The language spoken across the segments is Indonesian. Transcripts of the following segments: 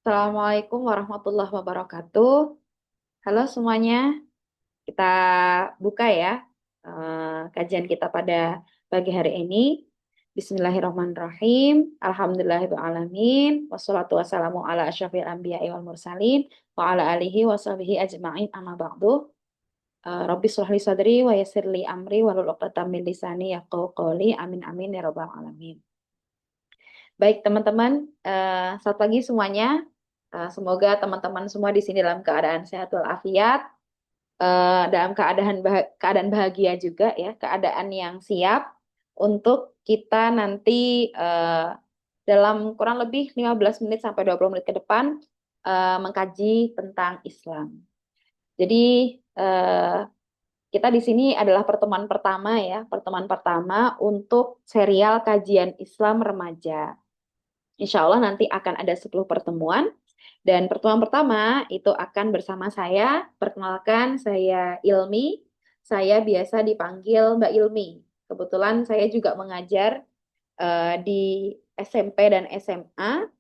Assalamualaikum warahmatullahi wabarakatuh. Halo semuanya, kita buka ya kajian kita pada pagi hari ini. Bismillahirrahmanirrahim. Alhamdulillahirrahmanirrahim. Wassalatu wassalamu ala asyrafil anbiya'i wal mursalin wa ala alihi wa sahbihi ajma'in amma ba'du. Rabbi shrah li sadri wa yassir li amri wahlul 'uqdatam min lisani yafqahu qawli. Amin amin ya rabbal alamin. Baik teman-teman, selamat pagi semuanya. Semoga teman-teman semua di sini dalam keadaan sehat walafiat, dalam keadaan bahagia juga ya, keadaan yang siap untuk kita nanti dalam kurang lebih 15 menit sampai 20 menit ke depan mengkaji tentang Islam. Jadi eh, kita di sini adalah pertemuan pertama ya, pertemuan pertama untuk serial kajian Islam remaja. Insya Allah nanti akan ada 10 pertemuan. Dan pertemuan pertama itu akan bersama saya. Perkenalkan, saya Ilmi. Saya biasa dipanggil Mbak Ilmi. Kebetulan saya juga mengajar di SMP dan SMA.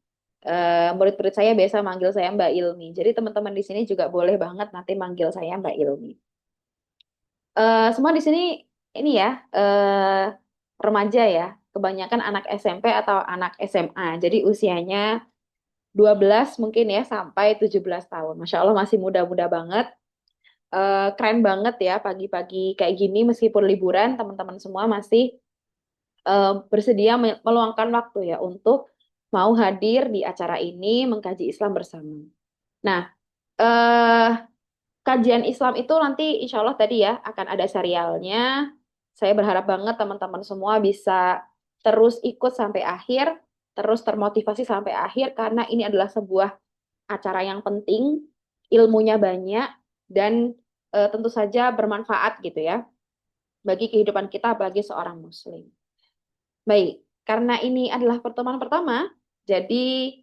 Murid-murid saya biasa manggil saya Mbak Ilmi. Jadi teman-teman di sini juga boleh banget nanti manggil saya Mbak Ilmi. Semua di sini ini ya remaja ya. Kebanyakan anak SMP atau anak SMA. Jadi usianya 12 mungkin ya sampai 17 tahun. Masya Allah masih muda-muda banget. Keren banget ya pagi-pagi kayak gini meskipun liburan teman-teman semua masih bersedia meluangkan waktu ya untuk mau hadir di acara ini mengkaji Islam bersama. Nah, eh, kajian Islam itu nanti insya Allah tadi ya akan ada serialnya. Saya berharap banget teman-teman semua bisa terus ikut sampai akhir, terus termotivasi sampai akhir karena ini adalah sebuah acara yang penting, ilmunya banyak, dan tentu saja bermanfaat gitu ya bagi kehidupan kita bagi seorang muslim. Baik, karena ini adalah pertemuan pertama, jadi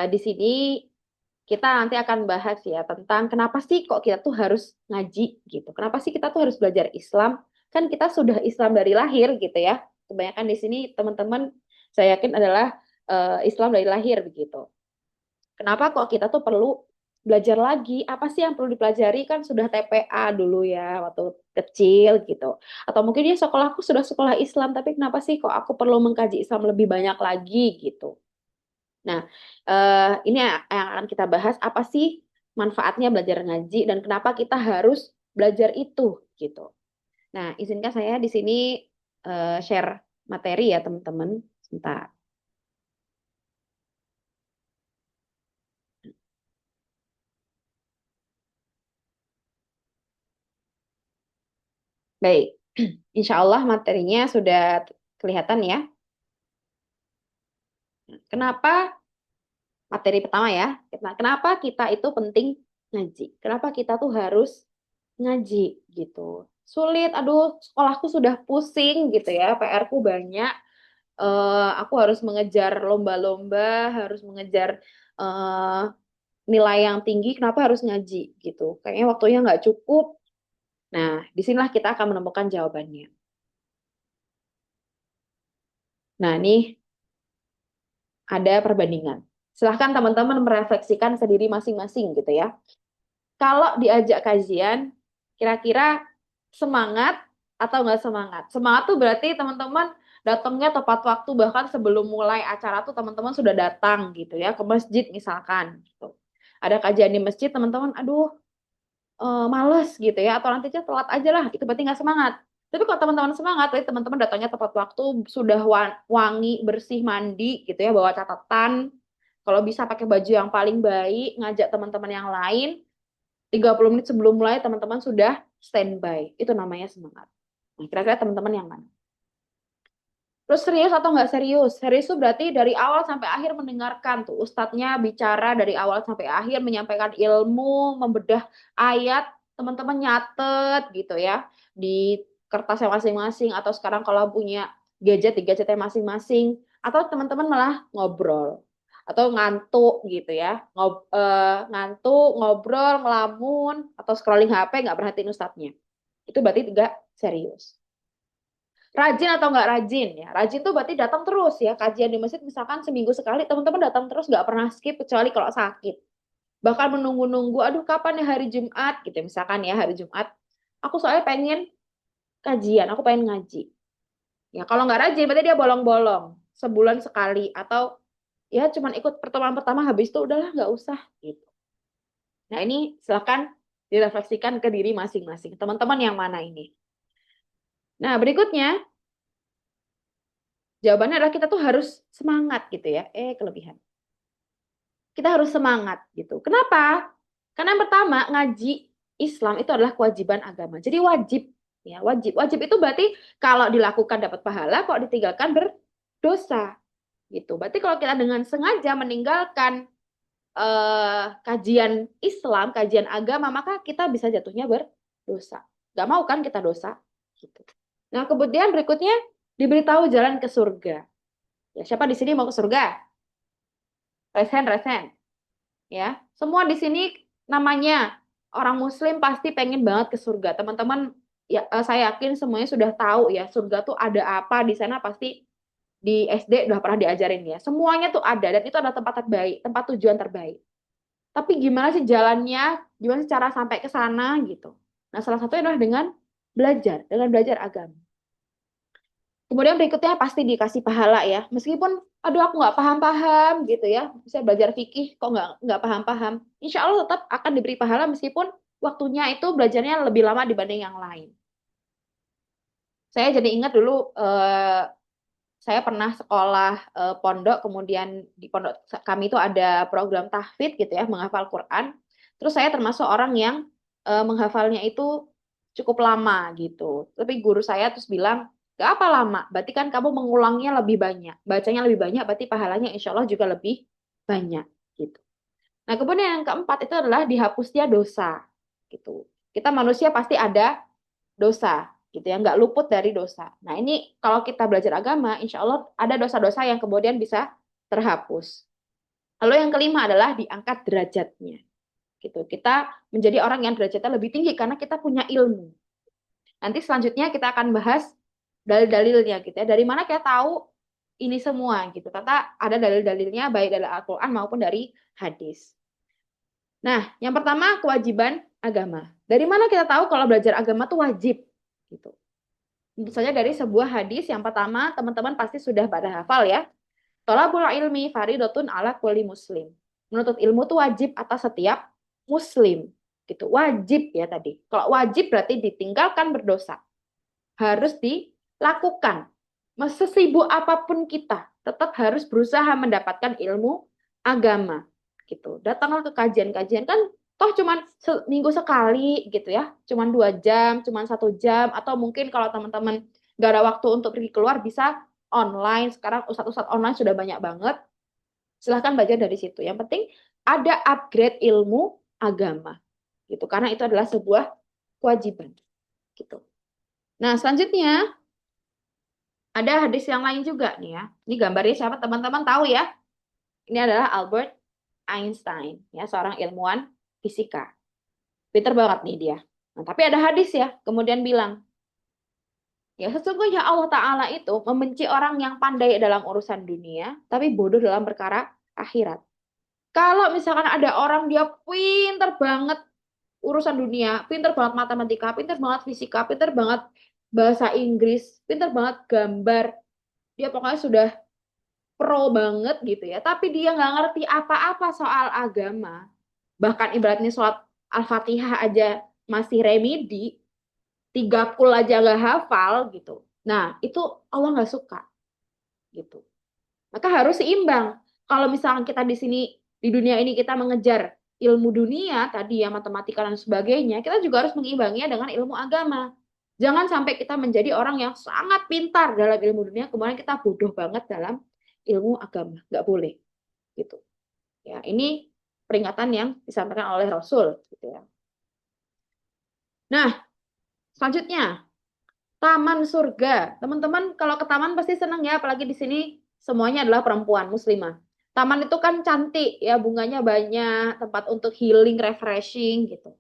di sini kita nanti akan bahas ya tentang kenapa sih kok kita tuh harus ngaji gitu. Kenapa sih kita tuh harus belajar Islam? Kan kita sudah Islam dari lahir gitu ya. Kebanyakan di sini teman-teman saya yakin adalah Islam dari lahir begitu. Kenapa kok kita tuh perlu belajar lagi? Apa sih yang perlu dipelajari? Kan sudah TPA dulu ya waktu kecil gitu. Atau mungkin ya sekolahku sudah sekolah Islam, tapi kenapa sih kok aku perlu mengkaji Islam lebih banyak lagi gitu? Nah, ini yang akan kita bahas apa sih manfaatnya belajar ngaji dan kenapa kita harus belajar itu gitu. Nah, izinkan saya di sini share materi ya teman-teman. Sebentar. Baik, insya Allah materinya sudah kelihatan ya. Kenapa materi pertama ya? Kenapa kita itu penting ngaji? Kenapa kita tuh harus ngaji gitu? Sulit, aduh, sekolahku sudah pusing gitu ya, PR-ku banyak. Aku harus mengejar lomba-lomba, harus mengejar eh, nilai yang tinggi. Kenapa harus ngaji gitu? Kayaknya waktunya nggak cukup. Nah, disinilah kita akan menemukan jawabannya. Nah, ini ada perbandingan. Silahkan teman-teman merefleksikan sendiri masing-masing gitu ya. Kalau diajak kajian, kira-kira semangat atau nggak semangat? Semangat tuh berarti teman-teman datangnya tepat waktu, bahkan sebelum mulai acara tuh teman-teman sudah datang gitu ya, ke masjid misalkan. Gitu. Ada kajian di masjid, teman-teman, aduh males gitu ya, atau nanti aja telat aja lah, itu berarti nggak semangat. Tapi kalau teman-teman semangat, berarti teman-teman datangnya tepat waktu, sudah wangi, bersih, mandi gitu ya, bawa catatan, kalau bisa pakai baju yang paling baik, ngajak teman-teman yang lain, 30 menit sebelum mulai teman-teman sudah standby. Itu namanya semangat. Nah, kira-kira teman-teman yang mana? Terus serius atau nggak serius? Serius itu berarti dari awal sampai akhir mendengarkan tuh. Ustadznya bicara dari awal sampai akhir, menyampaikan ilmu, membedah ayat, teman-teman nyatet gitu ya. Di kertasnya masing-masing, atau sekarang kalau punya gadget, di gadgetnya masing-masing. Atau teman-teman malah ngobrol. Atau ngantuk gitu ya. Ngantuk, ngobrol, ngelamun, atau scrolling HP, nggak perhatiin ustadznya. Itu berarti tidak serius. Rajin atau nggak rajin ya? Rajin tuh berarti datang terus ya. Kajian di masjid misalkan seminggu sekali, teman-teman datang terus nggak pernah skip kecuali kalau sakit. Bahkan menunggu-nunggu, aduh kapan ya hari Jumat gitu. Misalkan ya hari Jumat, aku soalnya pengen kajian, aku pengen ngaji. Ya kalau nggak rajin berarti dia bolong-bolong. Sebulan sekali atau ya cuman ikut pertemuan pertama habis itu udahlah nggak usah gitu. Nah ini silakan direfleksikan ke diri masing-masing. Teman-teman yang mana ini? Nah berikutnya jawabannya adalah kita tuh harus semangat gitu ya. Kelebihan. Kita harus semangat gitu. Kenapa? Karena yang pertama, ngaji Islam itu adalah kewajiban agama. Jadi wajib ya, wajib. Wajib itu berarti kalau dilakukan dapat pahala, kalau ditinggalkan berdosa gitu. Berarti kalau kita dengan sengaja meninggalkan kajian Islam, kajian agama, maka kita bisa jatuhnya berdosa. Gak mau kan kita dosa gitu. Nah, kemudian berikutnya diberitahu jalan ke surga. Ya, siapa di sini mau ke surga? Resen, resen. Ya, semua di sini namanya orang Muslim pasti pengen banget ke surga. Teman-teman, ya saya yakin semuanya sudah tahu ya, surga tuh ada apa di sana pasti di SD udah pernah diajarin ya. Semuanya tuh ada dan itu adalah tempat terbaik, tempat tujuan terbaik. Tapi gimana sih jalannya? Gimana sih cara sampai ke sana gitu? Nah, salah satunya adalah dengan belajar agama. Kemudian berikutnya pasti dikasih pahala ya. Meskipun, aduh aku nggak paham-paham gitu ya. Saya belajar fikih kok nggak paham-paham. Insya Allah tetap akan diberi pahala meskipun waktunya itu belajarnya lebih lama dibanding yang lain. Saya jadi ingat dulu saya pernah sekolah pondok, kemudian di pondok kami itu ada program tahfidz gitu ya, menghafal Quran. Terus saya termasuk orang yang menghafalnya itu cukup lama gitu. Tapi guru saya terus bilang, gak apa lama, berarti kan kamu mengulangnya lebih banyak. Bacanya lebih banyak, berarti pahalanya insya Allah juga lebih banyak gitu. Nah kemudian yang keempat itu adalah dihapusnya dosa gitu. Kita manusia pasti ada dosa gitu ya, nggak luput dari dosa. Nah ini kalau kita belajar agama, insya Allah ada dosa-dosa yang kemudian bisa terhapus. Lalu yang kelima adalah diangkat derajatnya gitu. Kita menjadi orang yang derajatnya lebih tinggi karena kita punya ilmu. Nanti selanjutnya kita akan bahas dalil-dalilnya gitu ya. Dari mana kita tahu ini semua gitu. Ternyata ada dalil-dalilnya baik dari Al-Quran maupun dari hadis. Nah, yang pertama kewajiban agama. Dari mana kita tahu kalau belajar agama itu wajib gitu. Tentu saja dari sebuah hadis yang pertama teman-teman pasti sudah pada hafal ya. Thalabul ilmi faridatun ala kulli muslim. Menuntut ilmu itu wajib atas setiap muslim. Gitu. Wajib ya tadi. Kalau wajib berarti ditinggalkan berdosa. Harus dilakukan. Sesibuk apapun kita, tetap harus berusaha mendapatkan ilmu agama. Gitu. Datanglah ke kajian-kajian kan toh cuman seminggu sekali gitu ya, cuman 2 jam, cuman 1 jam, atau mungkin kalau teman-teman nggak ada waktu untuk pergi keluar bisa online. Sekarang ustadz-ustadz online sudah banyak banget. Silahkan belajar dari situ. Yang penting ada upgrade ilmu agama gitu, karena itu adalah sebuah kewajiban gitu. Nah selanjutnya ada hadis yang lain juga nih ya. Ini gambarnya siapa teman-teman tahu ya? Ini adalah Albert Einstein ya, seorang ilmuwan fisika. Pinter banget nih dia. Nah, tapi ada hadis ya, kemudian bilang, ya sesungguhnya Allah Ta'ala itu membenci orang yang pandai dalam urusan dunia, tapi bodoh dalam perkara akhirat. Kalau misalkan ada orang dia pinter banget urusan dunia, pinter banget matematika, pinter banget fisika, pinter banget bahasa Inggris, pinter banget gambar, dia pokoknya sudah pro banget gitu ya, tapi dia nggak ngerti apa-apa soal agama, bahkan ibaratnya sholat Al-Fatihah aja masih remedi, 3 kul aja nggak hafal gitu. Nah, itu Allah nggak suka gitu. Maka harus seimbang. Kalau misalkan kita di sini di dunia ini kita mengejar ilmu dunia tadi ya, matematika dan sebagainya, kita juga harus mengimbanginya dengan ilmu agama. Jangan sampai kita menjadi orang yang sangat pintar dalam ilmu dunia, kemudian kita bodoh banget dalam ilmu agama. Nggak boleh gitu. Ya, ini peringatan yang disampaikan oleh Rasul gitu ya. Nah, selanjutnya taman surga. Teman-teman kalau ke taman pasti senang ya, apalagi di sini semuanya adalah perempuan muslimah. Taman itu kan cantik ya, bunganya banyak, tempat untuk healing, refreshing gitu.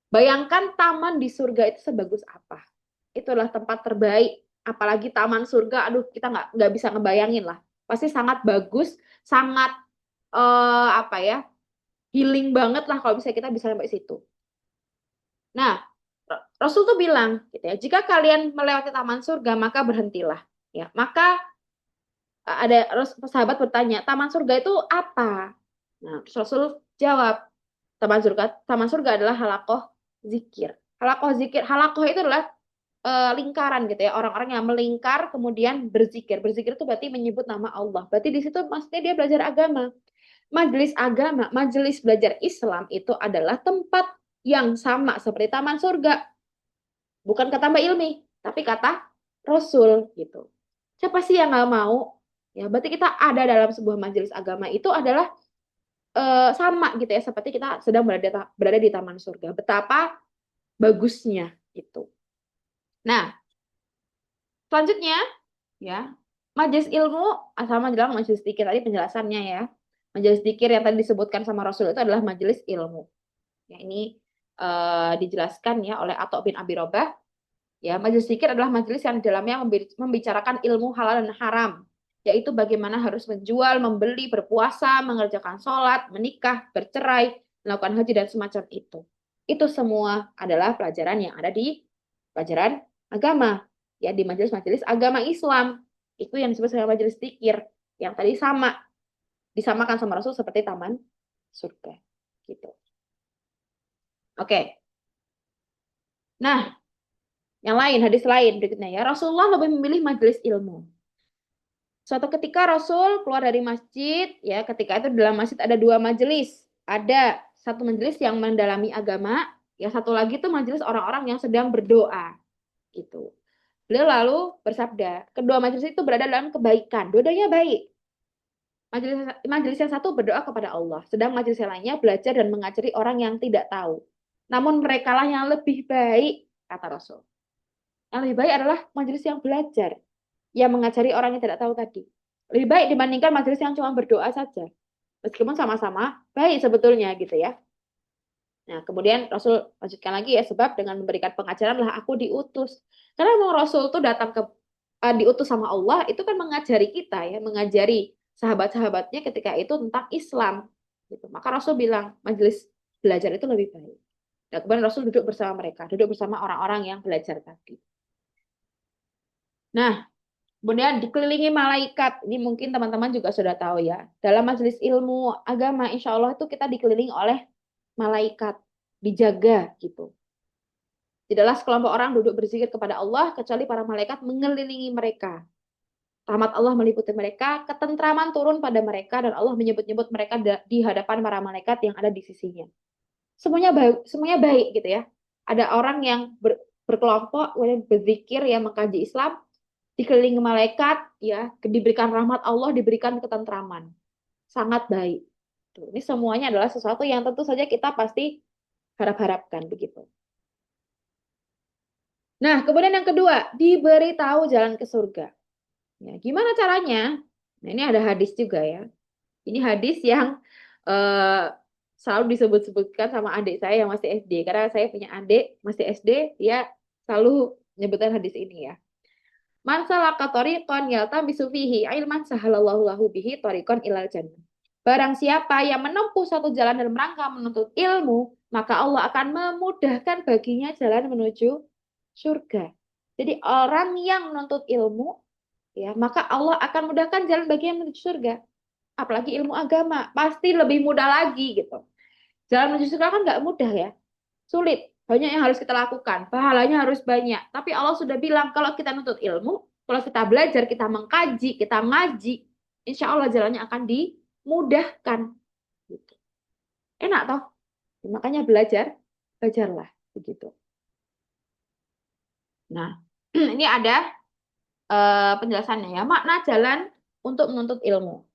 Bayangkan taman di surga itu sebagus apa. Itu adalah tempat terbaik apalagi taman surga, aduh kita nggak bisa ngebayangin lah. Pasti sangat bagus, sangat apa ya, healing banget lah kalau bisa kita bisa sampai situ. Nah, Rasul tuh bilang gitu ya, jika kalian melewati taman surga maka berhentilah. Ya, maka ada sahabat bertanya, taman surga itu apa? Nah, terus Rasul jawab, taman surga adalah halakoh zikir. Halakoh zikir, halakoh itu adalah lingkaran gitu ya, orang-orang yang melingkar kemudian berzikir. Berzikir itu berarti menyebut nama Allah. Berarti di situ maksudnya dia belajar agama. Majelis agama, majelis belajar Islam itu adalah tempat yang sama seperti taman surga. Bukan kata Mbak Ilmi, tapi kata Rasul gitu. Siapa sih yang nggak mau? Ya, berarti kita ada dalam sebuah majelis agama itu adalah sama gitu ya, seperti kita sedang berada di taman surga. Betapa bagusnya itu. Nah, selanjutnya ya, majelis ilmu sama dalam majelis zikir tadi penjelasannya ya. Majelis zikir yang tadi disebutkan sama Rasul itu adalah majelis ilmu. Ya, ini dijelaskan ya oleh Atha bin Abi Robah. Ya, majelis zikir adalah majelis yang di dalamnya membicarakan ilmu halal dan haram, yaitu bagaimana harus menjual, membeli, berpuasa, mengerjakan sholat, menikah, bercerai, melakukan haji dan semacam itu. Itu semua adalah pelajaran yang ada di pelajaran agama, ya di majelis-majelis agama Islam. Itu yang disebut sebagai majelis zikir, yang tadi disamakan sama Rasul seperti taman surga, gitu. Oke. Nah, yang lain, hadis lain berikutnya ya. Rasulullah lebih memilih majelis ilmu. Suatu ketika Rasul keluar dari masjid, ya ketika itu di dalam masjid ada dua majelis. Ada satu majelis yang mendalami agama, yang satu lagi tuh majelis orang-orang yang sedang berdoa. Gitu. Beliau lalu bersabda, kedua majelis itu berada dalam kebaikan, dua-duanya baik. Majelis yang satu berdoa kepada Allah, sedang majelis yang lainnya belajar dan mengajari orang yang tidak tahu. Namun merekalah yang lebih baik, kata Rasul. Yang lebih baik adalah majelis yang belajar, yang mengajari orang yang tidak tahu tadi. Lebih baik dibandingkan majelis yang cuma berdoa saja. Meskipun sama-sama baik sebetulnya gitu ya. Nah, kemudian Rasul lanjutkan lagi ya, sebab dengan memberikan pengajaran lah aku diutus. Karena memang Rasul tuh datang diutus sama Allah, itu kan mengajari kita ya, mengajari sahabat-sahabatnya ketika itu tentang Islam. Gitu. Maka Rasul bilang, majelis belajar itu lebih baik. Nah, kemudian Rasul duduk bersama mereka, duduk bersama orang-orang yang belajar tadi. Nah, kemudian dikelilingi malaikat. Ini mungkin teman-teman juga sudah tahu ya. Dalam majelis ilmu agama, insya Allah itu kita dikelilingi oleh malaikat. Dijaga gitu. Tidaklah sekelompok orang duduk berzikir kepada Allah, kecuali para malaikat mengelilingi mereka. Rahmat Allah meliputi mereka, ketentraman turun pada mereka, dan Allah menyebut-nyebut mereka di hadapan para malaikat yang ada di sisinya. Semuanya baik gitu ya. Ada orang yang berkelompok, berzikir, yang mengkaji Islam, dikelilingi malaikat, ya, diberikan rahmat Allah, diberikan ketentraman. Sangat baik. Ini semuanya adalah sesuatu yang tentu saja kita pasti harap-harapkan begitu. Nah, kemudian yang kedua, diberitahu jalan ke surga. Ya, gimana caranya? Nah, ini ada hadis juga ya. Ini hadis yang selalu disebut-sebutkan sama adik saya yang masih SD. Karena saya punya adik masih SD, dia selalu menyebutkan hadis ini ya. Man salaka tariqan yaltamisu fihi ilman sahalallahu lahu bihi tariqan ilal jannah. Barang siapa yang menempuh satu jalan dalam rangka menuntut ilmu, maka Allah akan memudahkan baginya jalan menuju surga. Jadi orang yang menuntut ilmu, ya, maka Allah akan mudahkan jalan baginya menuju surga. Apalagi ilmu agama, pasti lebih mudah lagi gitu. Jalan menuju surga kan nggak mudah ya, sulit. Banyak yang harus kita lakukan, pahalanya harus banyak. Tapi Allah sudah bilang kalau kita nuntut ilmu, kalau kita belajar, kita mengkaji, kita ngaji, insya Allah jalannya akan dimudahkan. Gitu. Enak toh? Makanya belajarlah begitu. Nah, ini ada penjelasannya ya, makna jalan untuk menuntut ilmu.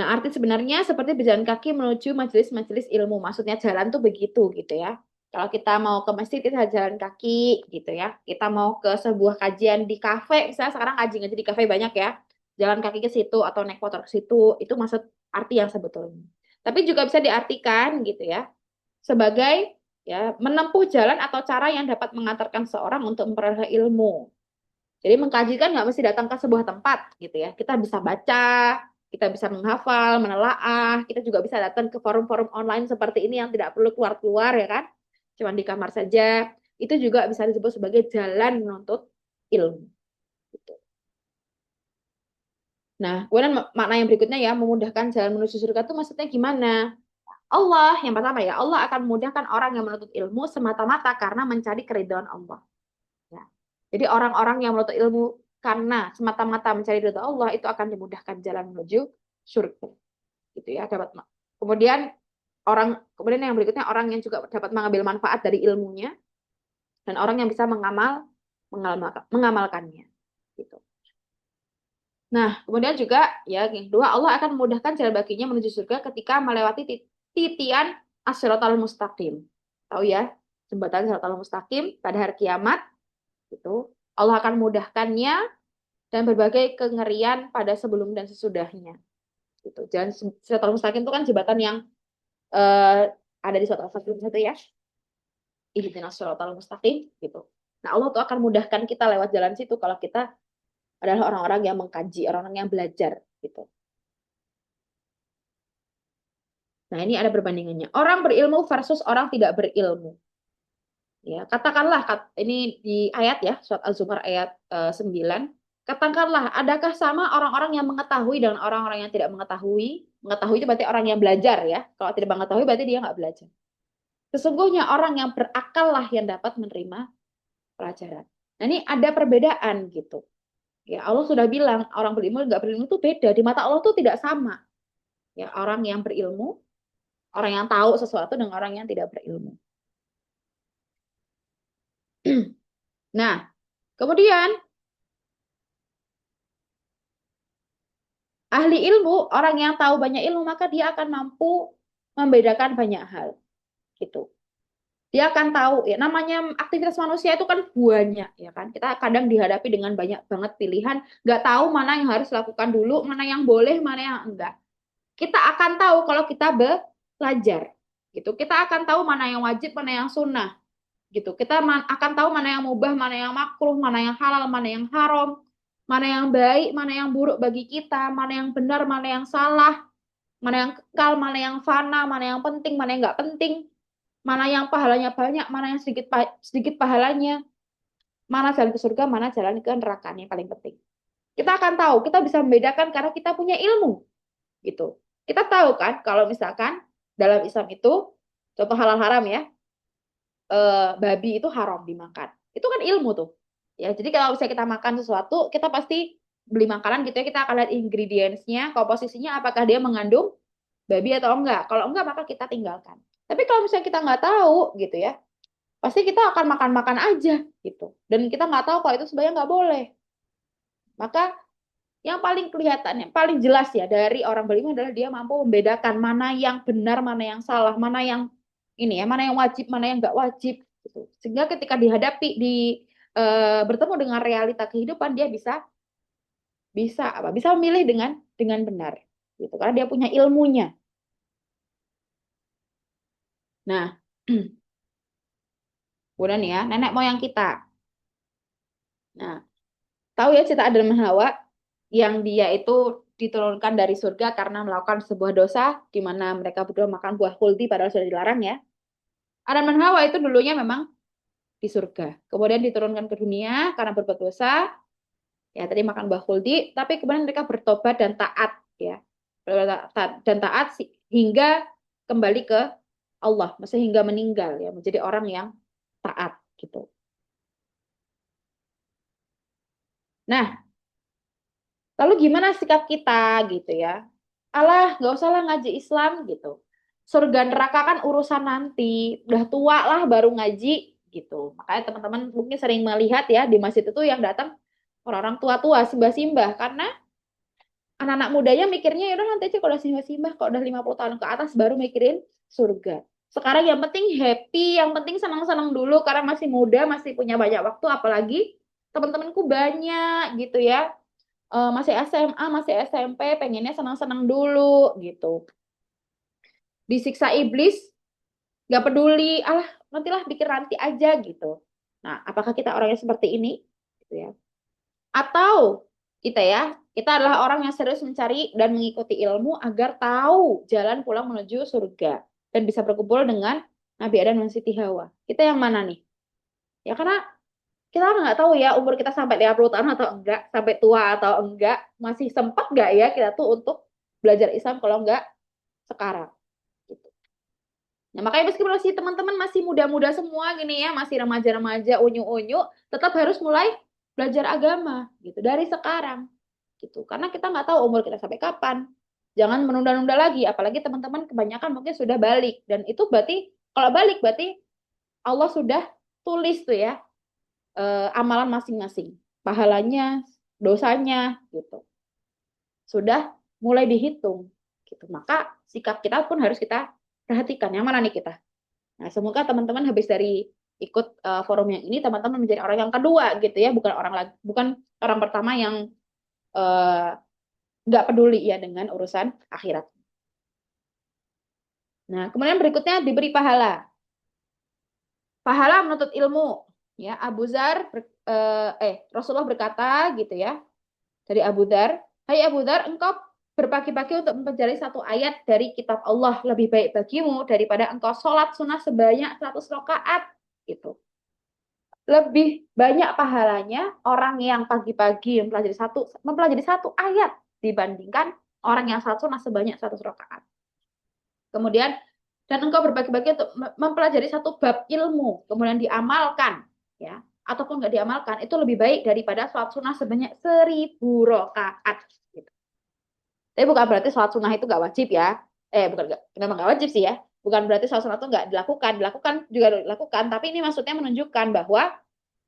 Nah, arti sebenarnya seperti berjalan kaki menuju majelis-majelis ilmu. Maksudnya jalan tuh begitu gitu ya. Kalau kita mau ke masjid kita jalan kaki gitu ya. Kita mau ke sebuah kajian di kafe, misalnya sekarang ngaji-ngaji di kafe banyak ya. Jalan kaki ke situ atau naik motor ke situ, itu maksud arti yang sebetulnya. Tapi juga bisa diartikan gitu ya, sebagai ya menempuh jalan atau cara yang dapat mengantarkan seorang untuk memperoleh ilmu. Jadi mengkaji kan nggak mesti datang ke sebuah tempat gitu ya. Kita bisa baca, kita bisa menghafal, menelaah, kita juga bisa datang ke forum-forum online seperti ini yang tidak perlu keluar-keluar ya kan. Cuman di kamar saja. Itu juga bisa disebut sebagai jalan menuntut ilmu. Gitu. Nah, kemudian makna yang berikutnya ya, memudahkan jalan menuju surga itu maksudnya gimana? Allah, yang pertama ya, Allah akan memudahkan orang yang menuntut ilmu semata-mata karena mencari keridhaan Allah. Ya. Jadi orang-orang yang menuntut ilmu karena semata-mata mencari ridha Allah itu akan dimudahkan jalan menuju surga. Gitu ya, dapat. Kemudian kemudian yang berikutnya orang yang juga dapat mengambil manfaat dari ilmunya dan orang yang bisa mengamalkannya. Gitu. Nah, kemudian juga ya yang kedua Allah akan memudahkan jalan baginya menuju surga ketika melewati titian as-siratal mustaqim. Tahu ya, jembatan siratal mustaqim pada hari kiamat itu Allah akan memudahkannya dan berbagai kengerian pada sebelum dan sesudahnya. Gitu. Jalan siratal mustaqim itu kan jembatan yang eh, ada di surat Al-Fatihah itu ya. Ihdinas siratal mustaqim gitu. Nah, Allah tuh akan mudahkan kita lewat jalan situ kalau kita adalah orang-orang yang mengkaji, orang-orang yang belajar gitu. Nah, ini ada perbandingannya. Orang berilmu versus orang tidak berilmu. Ya, katakanlah ini di ayat ya, surat Az-Zumar ayat 9. Katakanlah, adakah sama orang-orang yang mengetahui dan orang-orang yang tidak mengetahui? Mengetahui itu berarti orang yang belajar ya. Kalau tidak mengetahui berarti dia nggak belajar. Sesungguhnya orang yang berakal lah yang dapat menerima pelajaran. Nah, ini ada perbedaan gitu. Ya, Allah sudah bilang orang berilmu dan nggak berilmu itu beda. Di mata Allah itu tidak sama. Ya, orang yang berilmu, orang yang tahu sesuatu dengan orang yang tidak berilmu. Nah, kemudian ahli ilmu, orang yang tahu banyak ilmu, maka dia akan mampu membedakan banyak hal. Gitu. Dia akan tahu, ya namanya aktivitas manusia itu kan banyak, ya kan. Kita kadang dihadapi dengan banyak banget pilihan, nggak tahu mana yang harus dilakukan dulu, mana yang boleh, mana yang enggak. Kita akan tahu kalau kita belajar. Gitu. Kita akan tahu mana yang wajib, mana yang sunnah. Gitu. Kita akan tahu mana yang mubah, mana yang makruh, mana yang halal, mana yang haram, mana yang baik, mana yang buruk bagi kita, mana yang benar, mana yang salah, mana yang kekal, mana yang fana, mana yang penting, mana yang nggak penting, mana yang pahalanya banyak, mana yang sedikit pahalanya, mana jalan ke surga, mana jalan ke neraka, ini yang paling penting. Kita akan tahu, kita bisa membedakan karena kita punya ilmu, gitu. Kita tahu kan, kalau misalkan dalam Islam itu, contoh halal haram ya, babi itu haram dimakan. Itu kan ilmu tuh. Ya, jadi kalau misalnya kita makan sesuatu, kita pasti beli makanan gitu ya, kita akan lihat ingredients-nya, komposisinya apakah dia mengandung babi atau enggak. Kalau enggak, maka kita tinggalkan. Tapi kalau misalnya kita nggak tahu gitu ya, pasti kita akan makan-makan aja gitu. Dan kita nggak tahu kalau itu sebenarnya nggak boleh. Maka yang paling kelihatan, yang paling jelas ya dari orang berilmu adalah dia mampu membedakan mana yang benar, mana yang salah, mana yang ini ya, mana yang wajib, mana yang nggak wajib gitu. Sehingga ketika dihadapi bertemu dengan realita kehidupan dia bisa bisa apa? Bisa memilih dengan benar gitu karena dia punya ilmunya. Nah, kemudian ya, nenek moyang kita. Nah, tahu ya cerita Adam dan Hawa yang dia itu diturunkan dari surga karena melakukan sebuah dosa di mana mereka berdua makan buah kulti padahal sudah dilarang ya. Adam dan Hawa itu dulunya memang di surga. Kemudian diturunkan ke dunia karena berbuat dosa, ya tadi makan buah kulti, tapi kemudian mereka bertobat dan taat ya. Dan taat hingga kembali ke Allah, maksudnya hingga meninggal ya, menjadi orang yang taat gitu. Nah, lalu gimana sikap kita gitu ya? Alah, nggak usah lah ngaji Islam gitu. Surga neraka kan urusan nanti. Udah tua lah baru ngaji gitu. Makanya teman-teman mungkin sering melihat ya di masjid itu yang datang orang-orang tua-tua, simbah-simbah. Karena anak-anak mudanya mikirnya ya udah nanti aja kalau simbah-simbah, kalau udah 50 tahun ke atas baru mikirin surga. Sekarang yang penting happy, yang penting senang-senang dulu karena masih muda, masih punya banyak waktu, apalagi teman-temanku banyak gitu ya, masih SMA, masih SMP, pengennya senang-senang dulu gitu. Disiksa iblis, nggak peduli, alah nantilah pikir nanti aja gitu. Nah, apakah kita orangnya seperti ini? Gitu ya. Atau kita adalah orang yang serius mencari dan mengikuti ilmu agar tahu jalan pulang menuju surga dan bisa berkumpul dengan Nabi Adam dan Siti Hawa. Kita yang mana nih? Ya karena kita nggak tahu ya umur kita sampai 50 tahun atau enggak, sampai tua atau enggak, masih sempat nggak ya kita tuh untuk belajar Islam kalau enggak sekarang. Gitu. Nah, makanya meskipun masih teman-teman masih muda-muda semua gini ya, masih remaja-remaja, unyu-unyu, tetap harus mulai belajar agama gitu dari sekarang gitu. Karena kita nggak tahu umur kita sampai kapan. Jangan menunda-nunda lagi, apalagi teman-teman kebanyakan mungkin sudah balik dan itu berarti kalau balik berarti Allah sudah tulis tuh ya amalan masing-masing, pahalanya, dosanya gitu. Sudah mulai dihitung gitu. Maka sikap kita pun harus kita perhatikan yang mana nih kita. Nah, semoga teman-teman habis dari ikut forum yang ini teman-teman menjadi orang yang kedua gitu ya, bukan orang pertama yang eh, nggak peduli ya dengan urusan akhirat. Nah, kemudian berikutnya diberi pahala. Pahala menuntut ilmu. Ya, Rasulullah berkata gitu ya dari Abu Dzar, "Hai Abu Dzar, engkau berpagi-pagi untuk mempelajari satu ayat dari kitab Allah lebih baik bagimu daripada engkau sholat sunnah sebanyak 100 rakaat." Gitu. Lebih banyak pahalanya orang yang pagi-pagi mempelajari satu ayat dibandingkan orang yang sholat sunnah sebanyak 100 rakaat. Kemudian dan engkau berbagi-bagi untuk mempelajari satu bab ilmu, kemudian diamalkan, ya, ataupun nggak diamalkan, itu lebih baik daripada sholat sunnah sebanyak 1.000 rakaat. Gitu. Tapi bukan berarti sholat sunnah itu nggak wajib ya. Bukan nggak, kenapa nggak wajib sih ya? Bukan berarti sholat sunnah itu nggak dilakukan, dilakukan juga dilakukan. Tapi ini maksudnya menunjukkan bahwa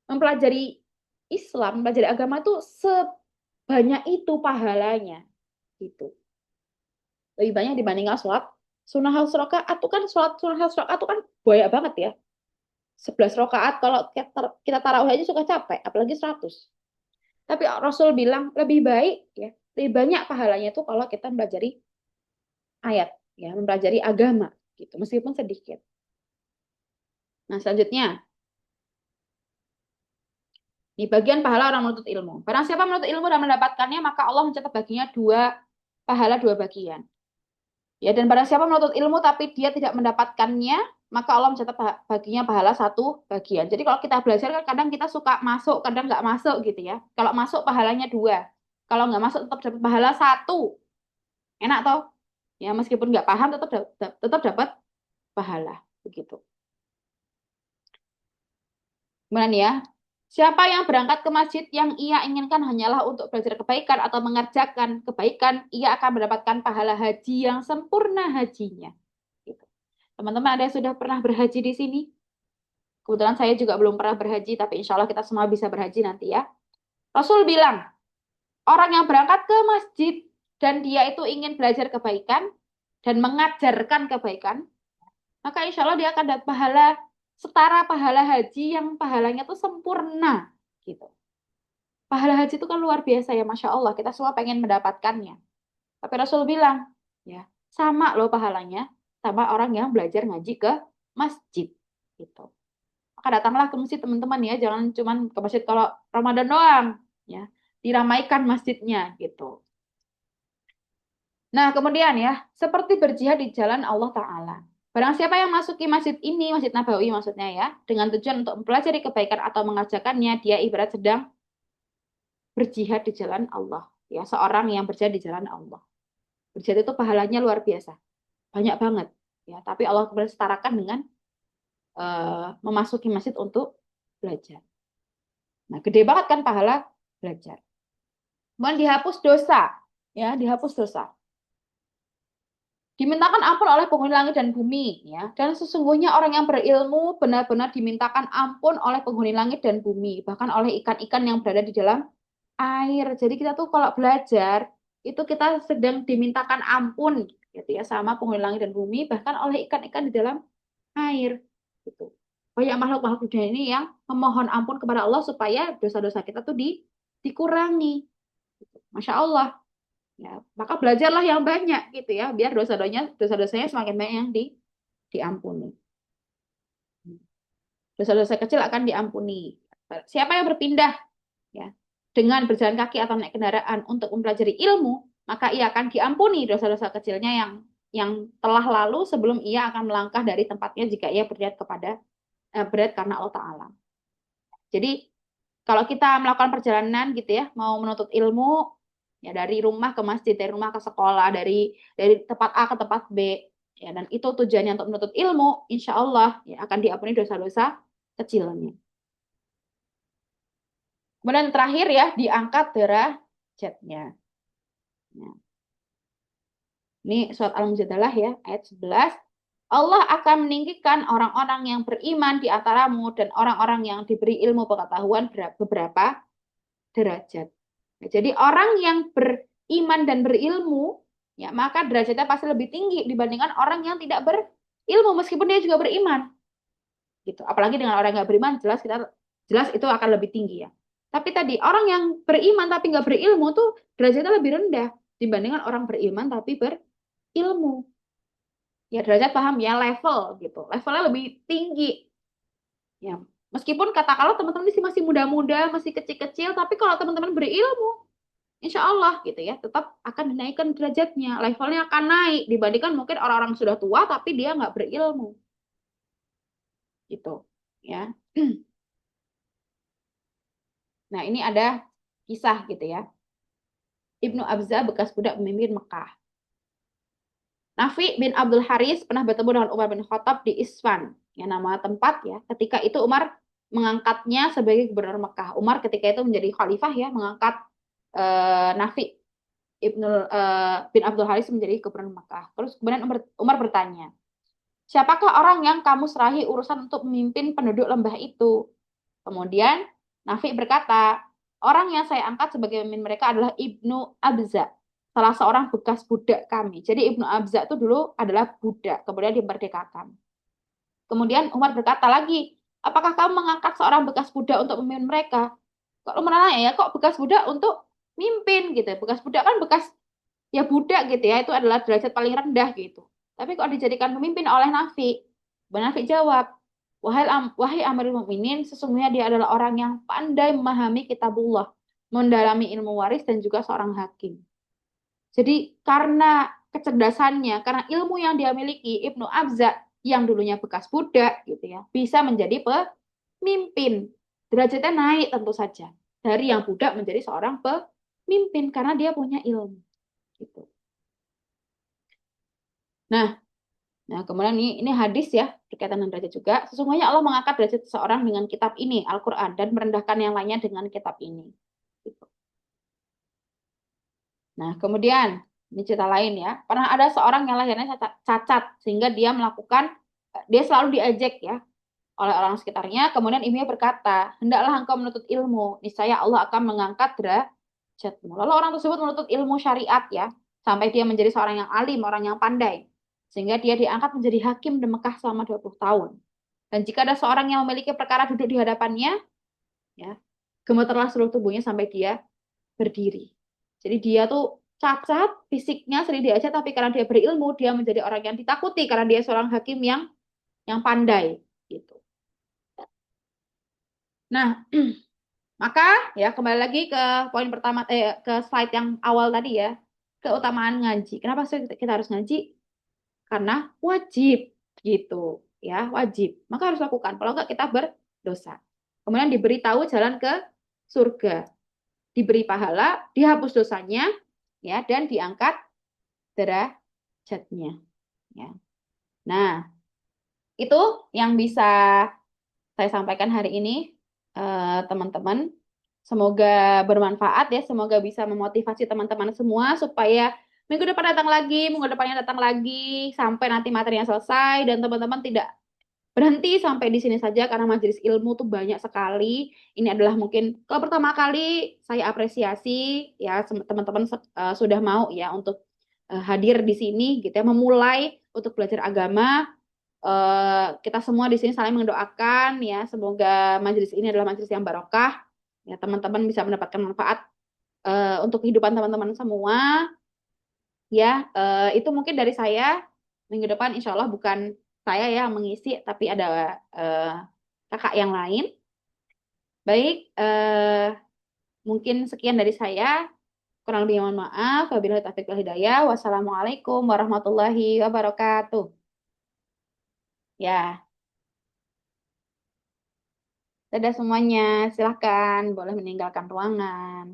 mempelajari Islam, mempelajari agama itu sebanyak itu pahalanya. Gitu. Lebih banyak dibandingkan sholat sunnah rakaat itu kan sholat sunnah rakaat itu kan banyak banget ya. 11 rakaat kalau kita tarawih aja suka capek, apalagi 100. Tapi Rasul bilang lebih baik ya, lebih banyak pahalanya itu kalau kita mempelajari ayat ya, mempelajari agama gitu, meskipun sedikit. Nah, selanjutnya di bagian pahala orang menuntut ilmu. Barang siapa menuntut ilmu dan mendapatkannya, maka Allah mencatat baginya pahala dua bagian. Ya, dan barang siapa menuntut ilmu tapi dia tidak mendapatkannya, maka Allah mencatat baginya pahala satu bagian. Jadi kalau kita belajar kan kadang kita suka masuk, kadang nggak masuk gitu ya. Kalau masuk pahalanya dua, kalau nggak masuk tetap dapat pahala satu. Enak toh? Ya meskipun nggak paham tetap dapat pahala begitu. Kemudian ya, siapa yang berangkat ke masjid yang ia inginkan hanyalah untuk belajar kebaikan atau mengerjakan kebaikan, ia akan mendapatkan pahala haji yang sempurna hajinya. Gitu. Teman-teman ada yang sudah pernah berhaji di sini? Kebetulan saya juga belum pernah berhaji, tapi insya Allah kita semua bisa berhaji nanti ya. Rasul bilang, orang yang berangkat ke masjid dan dia itu ingin belajar kebaikan dan mengajarkan kebaikan, maka insya Allah dia akan dapat pahala setara pahala haji yang pahalanya tuh sempurna. Gitu. Pahala haji itu kan luar biasa ya, Masya Allah. Kita semua pengen mendapatkannya. Tapi Rasul bilang, ya sama loh pahalanya sama orang yang belajar ngaji ke masjid. Gitu. Maka datanglah ke masjid teman-teman ya, jangan cuma ke masjid kalau Ramadan doang, ya. Diramaikan masjidnya gitu. Nah, kemudian ya, seperti berjihad di jalan Allah Ta'ala. Barang siapa yang masuki masjid ini, Masjid Nabawi maksudnya ya, dengan tujuan untuk mempelajari kebaikan atau mengajarkannya, dia ibarat sedang berjihad di jalan Allah. Ya, seorang yang berjihad di jalan Allah. Berjihad itu pahalanya luar biasa. Banyak banget. Ya, tapi Allah kemudian setarakan dengan memasuki masjid untuk belajar. Nah, gede banget kan pahala belajar. Kemudian dihapus dosa, ya, dihapus dosa. Dimintakan ampun oleh penghuni langit dan bumi, ya. Dan sesungguhnya orang yang berilmu benar-benar dimintakan ampun oleh penghuni langit dan bumi, bahkan oleh ikan-ikan yang berada di dalam air. Jadi kita tuh kalau belajar itu kita sedang dimintakan ampun, gitu ya, sama penghuni langit dan bumi, bahkan oleh ikan-ikan di dalam air, gitu. Banyak makhluk-makhluk dunia ini yang memohon ampun kepada Allah supaya dosa-dosa kita tuh dikurangi. Masya Allah. Ya, maka belajarlah yang banyak gitu ya, biar dosa-dosanya semakin banyak yang diampuni. Dosa-dosa kecil akan diampuni. Siapa yang berpindah, ya, dengan berjalan kaki atau naik kendaraan untuk mempelajari ilmu, maka ia akan diampuni dosa-dosa kecilnya yang telah lalu sebelum ia akan melangkah dari tempatnya jika ia berat karena Allah Ta'ala. Jadi kalau kita melakukan perjalanan gitu ya, mau menuntut ilmu ya dari rumah ke masjid, dari rumah ke sekolah, dari tempat A ke tempat B, ya dan itu tujuannya untuk menuntut ilmu, insya Allah ya akan diampuni dosa-dosa kecilnya. Kemudian terakhir ya diangkat derajatnya. Nah, ini surat Al-Mujadalah ya, ayat 11. Allah akan meninggikan orang-orang yang beriman di antaramu dan orang-orang yang diberi ilmu pengetahuan beberapa derajat. Nah, jadi orang yang beriman dan berilmu, ya maka derajatnya pasti lebih tinggi dibandingkan orang yang tidak berilmu meskipun dia juga beriman. Gitu. Apalagi dengan orang yang nggak beriman, jelas itu akan lebih tinggi ya. Tapi tadi orang yang beriman tapi nggak berilmu tuh derajatnya lebih rendah dibandingkan orang beriman tapi berilmu. Ya derajat paham ya level gitu. Levelnya lebih tinggi. Ya, meskipun kata kalau teman-teman masih muda-muda, masih kecil-kecil, tapi kalau teman-teman berilmu, insya Allah gitu ya, tetap akan dinaikkan derajatnya, levelnya akan naik dibandingkan mungkin orang-orang sudah tua tapi dia nggak berilmu, gitu ya. Nah ini ada kisah gitu ya. Ibnu Abza bekas budak pemimpin Mekah. Nafi bin Abdul Haris pernah bertemu dengan Umar bin Khattab di Isfan, yang nama tempat ya. Ketika itu Umar mengangkatnya sebagai gubernur Mekah. Umar ketika itu menjadi khalifah ya, mengangkat Nafi bin Abdul Haris menjadi gubernur Mekah. Terus kemudian Umar bertanya, siapakah orang yang kamu serahi urusan untuk memimpin penduduk lembah itu? Kemudian Nafi berkata, orang yang saya angkat sebagai pemimpin mereka adalah Ibnu Abza, salah seorang bekas budak kami. Jadi Ibnu Abza itu dulu adalah budak, kemudian dimerdekakan. Kemudian Umar berkata lagi, apakah kamu mengangkat seorang bekas budak untuk memimpin mereka? Kalau menanya ya, kok bekas budak untuk mimpin gitu? Bekas budak kan bekas ya budak gitu ya, itu adalah derajat paling rendah gitu. Tapi kok dijadikan pemimpin oleh Nafi? Nafi jawab, wahai Amirul Mukminin, sesungguhnya dia adalah orang yang pandai memahami kitabullah, mendalami ilmu waris dan juga seorang hakim. Jadi karena kecerdasannya, karena ilmu yang dia miliki, Ibnu Abza yang dulunya bekas budak gitu ya, bisa menjadi pemimpin. Derajatnya naik tentu saja dari yang budak menjadi seorang pemimpin karena dia punya ilmu gitu. Nah, kemudian ini hadis ya berkaitan dengan derajat juga. Sesungguhnya Allah mengangkat derajat seseorang dengan kitab ini, Al-Quran, dan merendahkan yang lainnya dengan kitab ini. Gitu. Nah, kemudian ini cerita lain ya. Pernah ada seorang yang lahirnya cacat sehingga dia selalu diajak ya oleh orang sekitarnya. Kemudian ibunya berkata, hendaklah engkau menuntut ilmu, niscaya Allah akan mengangkat derajatmu. Lalu orang tersebut menuntut ilmu syariat ya, sampai dia menjadi seorang yang alim, orang yang pandai. Sehingga dia diangkat menjadi hakim di Mekah selama 20 tahun. Dan jika ada seorang yang memiliki perkara duduk di hadapannya, ya, gemeterlah seluruh tubuhnya sampai dia berdiri. Jadi dia tuh cacat, fisiknya sering diajak, tapi karena dia berilmu, dia menjadi orang yang ditakuti karena dia seorang hakim yang pandai gitu. Nah, maka ya kembali lagi ke poin pertama ke slide yang awal tadi ya, keutamaan ngaji. Kenapa sih kita harus ngaji? Karena wajib gitu ya, wajib. Maka harus lakukan. Kalau enggak kita berdosa. Kemudian diberitahu jalan ke surga, diberi pahala, dihapus dosanya ya dan diangkat derajatnya ya. Nah, itu yang bisa saya sampaikan hari ini teman-teman. Semoga bermanfaat ya, semoga bisa memotivasi teman-teman semua supaya minggu depan datang lagi, minggu depannya datang lagi, sampai nanti materinya selesai dan teman-teman tidak berhenti sampai di sini saja karena majelis ilmu tuh banyak sekali. Ini adalah mungkin kalau pertama kali saya apresiasi ya teman-teman sudah mau ya untuk hadir di sini gitu ya, memulai untuk belajar agama. Kita semua di sini saling mendoakan ya, semoga majelis ini adalah majelis yang barokah. Ya, teman-teman bisa mendapatkan manfaat untuk kehidupan teman-teman semua. Ya, itu mungkin dari saya. Minggu depan insya Allah bukan saya ya yang mengisi, tapi ada kakak yang lain. Baik, Mungkin sekian dari saya. Kurang lebih mohon maaf. Wabillahi taufiq wal hidayah. Wassalamualaikum warahmatullahi wabarakatuh. Ya, dadah semuanya. Silahkan boleh meninggalkan ruangan.